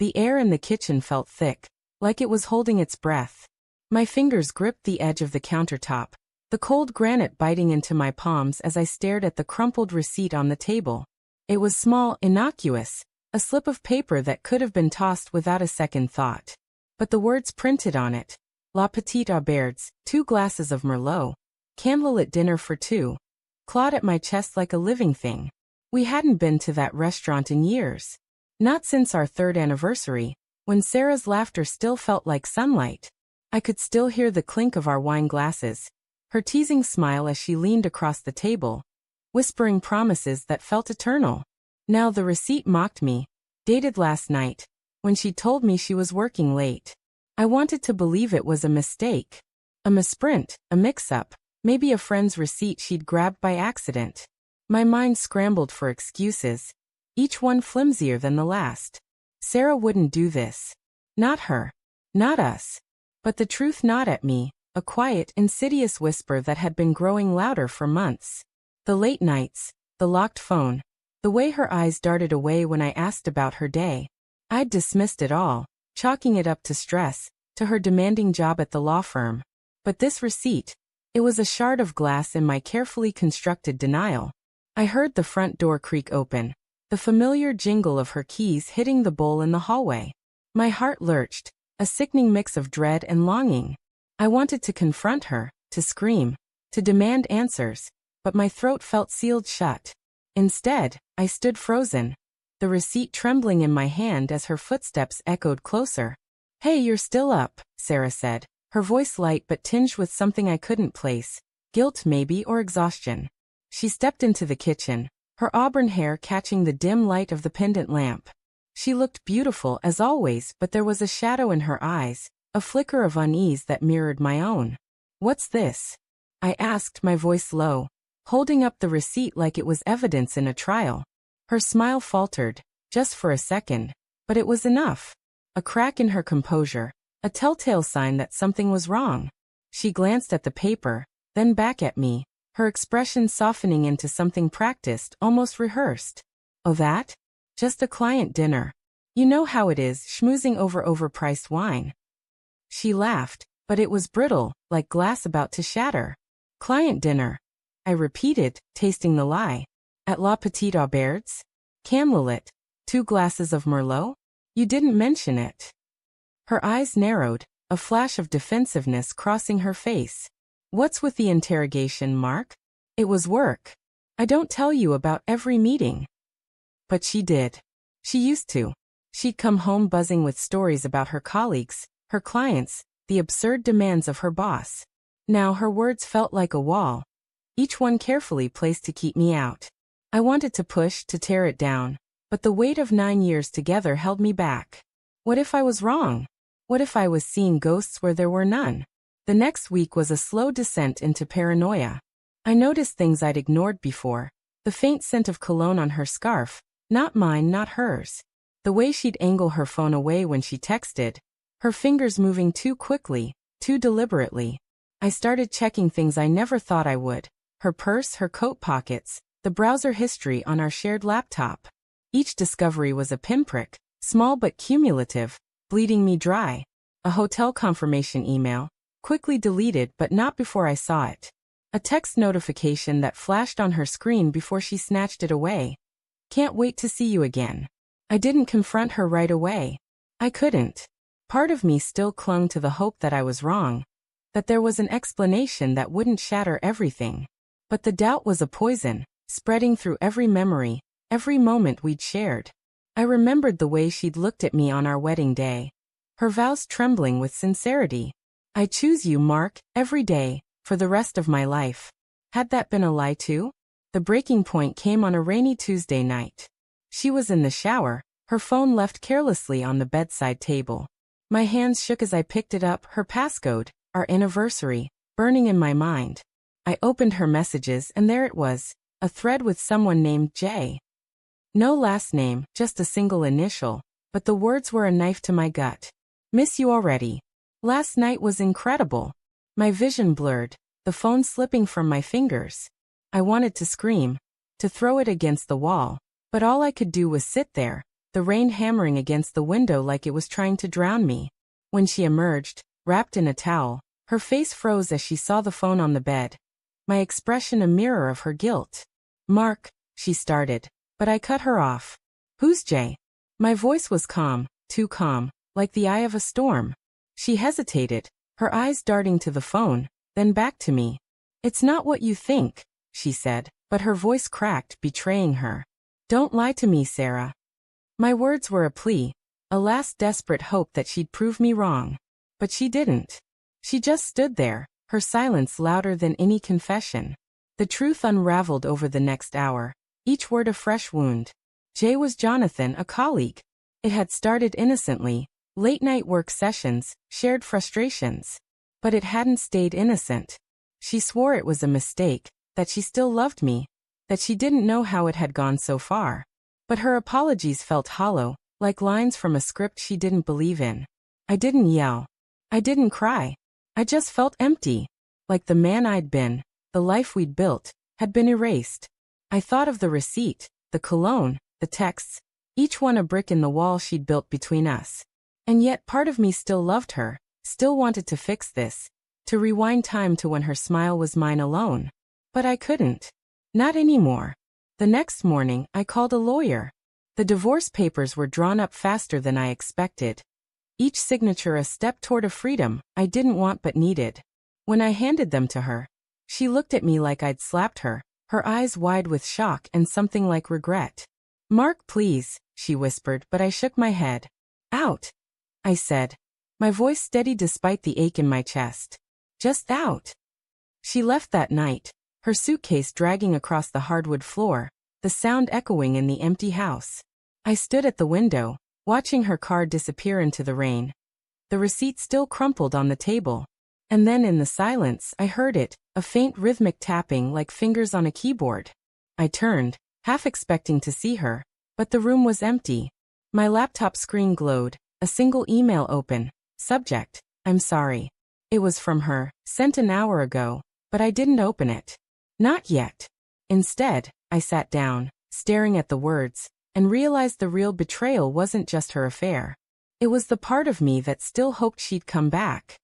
The air in the kitchen felt thick, like it was holding its breath. My fingers gripped the edge of the countertop, the cold granite biting into my palms as I stared at the crumpled receipt on the table. It was small, innocuous, a slip of paper that could have been tossed without a second thought. But the words printed on it, La Petite Auberge, 2 glasses of Merlot, candlelit dinner for 2, clawed at my chest like a living thing. We hadn't been to that restaurant in years. Not since our 3rd anniversary, when Sarah's laughter still felt like sunlight. I could still hear the clink of our wine glasses, her teasing smile as she leaned across the table, whispering promises that felt eternal. Now the receipt mocked me, dated last night, when she told me she was working late. I wanted to believe it was a mistake. A misprint, a mix-up, maybe a friend's receipt she'd grabbed by accident. My mind scrambled for excuses, each one flimsier than the last. Sarah wouldn't do this. Not her. Not us. But the truth gnawed at me, a quiet, insidious whisper that had been growing louder for months. The late nights, the locked phone, the way her eyes darted away when I asked about her day. I'd dismissed it all, chalking it up to stress, to her demanding job at the law firm. But this receipt, it was a shard of glass in my carefully constructed denial. I heard the front door creak open, the familiar jingle of her keys hitting the bowl in the hallway. My heart lurched, a sickening mix of dread and longing. I wanted to confront her, to scream, to demand answers, but my throat felt sealed shut. Instead, I stood frozen, the receipt trembling in my hand as her footsteps echoed closer. "Hey, you're still up," Sarah said, her voice light but tinged with something I couldn't place, guilt maybe or exhaustion. She stepped into the kitchen, her auburn hair catching the dim light of the pendant lamp. She looked beautiful as always, but there was a shadow in her eyes, a flicker of unease that mirrored my own. "What's this?" I asked, my voice low, holding up the receipt like it was evidence in a trial. Her smile faltered, just for a second, but it was enough. A crack in her composure, a telltale sign that something was wrong. She glanced at the paper, then back at me, her expression softening into something practiced, almost rehearsed. "Oh, that? Just a client dinner. You know how it is, schmoozing over overpriced wine." She laughed, but it was brittle, like glass about to shatter. "Client dinner," I repeated, tasting the lie. "At La Petite Auberge? Candlelit, 2 glasses of Merlot? You didn't mention it." Her eyes narrowed, a flash of defensiveness crossing her face. "What's with the interrogation mark? It was work. I don't tell you about every meeting." But she did. She used to. She'd come home buzzing with stories about her colleagues, her clients, the absurd demands of her boss. Now her words felt like a wall, each one carefully placed to keep me out. I wanted to push, to tear it down, but the weight of 9 years together held me back. What if I was wrong? What if I was seeing ghosts where there were none? The next week was a slow descent into paranoia. I noticed things I'd ignored before, the faint scent of cologne on her scarf, not mine, not hers. The way she'd angle her phone away when she texted, her fingers moving too quickly, too deliberately. I started checking things I never thought I would, her purse, her coat pockets, the browser history on our shared laptop. Each discovery was a pinprick, small but cumulative, bleeding me dry. A hotel confirmation email, quickly deleted but not before I saw it. A text notification that flashed on her screen before she snatched it away. "Can't wait to see you again." I didn't confront her right away. I couldn't. Part of me still clung to the hope that I was wrong, that there was an explanation that wouldn't shatter everything. But the doubt was a poison, spreading through every memory, every moment we'd shared. I remembered the way she'd looked at me on our wedding day, her vows trembling with sincerity. "I choose you, Mark, every day, for the rest of my life." Had that been a lie too? The breaking point came on a rainy Tuesday night. She was in the shower, her phone left carelessly on the bedside table. My hands shook as I picked it up, her passcode, our anniversary, burning in my mind. I opened her messages and there it was, a thread with someone named Jay. No last name, just a single initial, but the words were a knife to my gut. "Miss you already. Last night was incredible." My vision blurred, the phone slipping from my fingers. I wanted to scream, to throw it against the wall, but all I could do was sit there, the rain hammering against the window like it was trying to drown me. When she emerged, wrapped in a towel, her face froze as she saw the phone on the bed. My expression a mirror of her guilt. "Mark," she started, but I cut her off. "Who's Jay?" My voice was calm, too calm, like the eye of a storm. She hesitated, her eyes darting to the phone, then back to me. "It's not what you think," she said, but her voice cracked, betraying her. "Don't lie to me, Sarah." My words were a plea, a last desperate hope that she'd prove me wrong. But she didn't. She just stood there, her silence louder than any confession. The truth unraveled over the next hour, each word a fresh wound. Jay was Jonathan, a colleague. It had started innocently, late-night work sessions, shared frustrations. But it hadn't stayed innocent. She swore it was a mistake, that she still loved me, that she didn't know how it had gone so far. But her apologies felt hollow, like lines from a script she didn't believe in. I didn't yell. I didn't cry. I just felt empty. Like the man I'd been, the life we'd built, had been erased. I thought of the receipt, the cologne, the texts, each one a brick in the wall she'd built between us. And yet part of me still loved her, still wanted to fix this, to rewind time to when her smile was mine alone. But I couldn't. Not anymore. The next morning, I called a lawyer. The divorce papers were drawn up faster than I expected. Each signature a step toward a freedom I didn't want but needed. When I handed them to her, she looked at me like I'd slapped her, her eyes wide with shock and something like regret. "Mark, please," she whispered, but I shook my head. "Out," I said, my voice steady despite the ache in my chest. "Just out." She left that night, her suitcase dragging across the hardwood floor, the sound echoing in the empty house. I stood at the window, watching her car disappear into the rain. The receipt still crumpled on the table. And then in the silence, I heard it, a faint rhythmic tapping like fingers on a keyboard. I turned, half expecting to see her, but the room was empty. My laptop screen glowed, a single email open. Subject: "I'm sorry." It was from her, sent an hour ago, but I didn't open it. Not yet. Instead, I sat down, staring at the words, and realized the real betrayal wasn't just her affair. It was the part of me that still hoped she'd come back.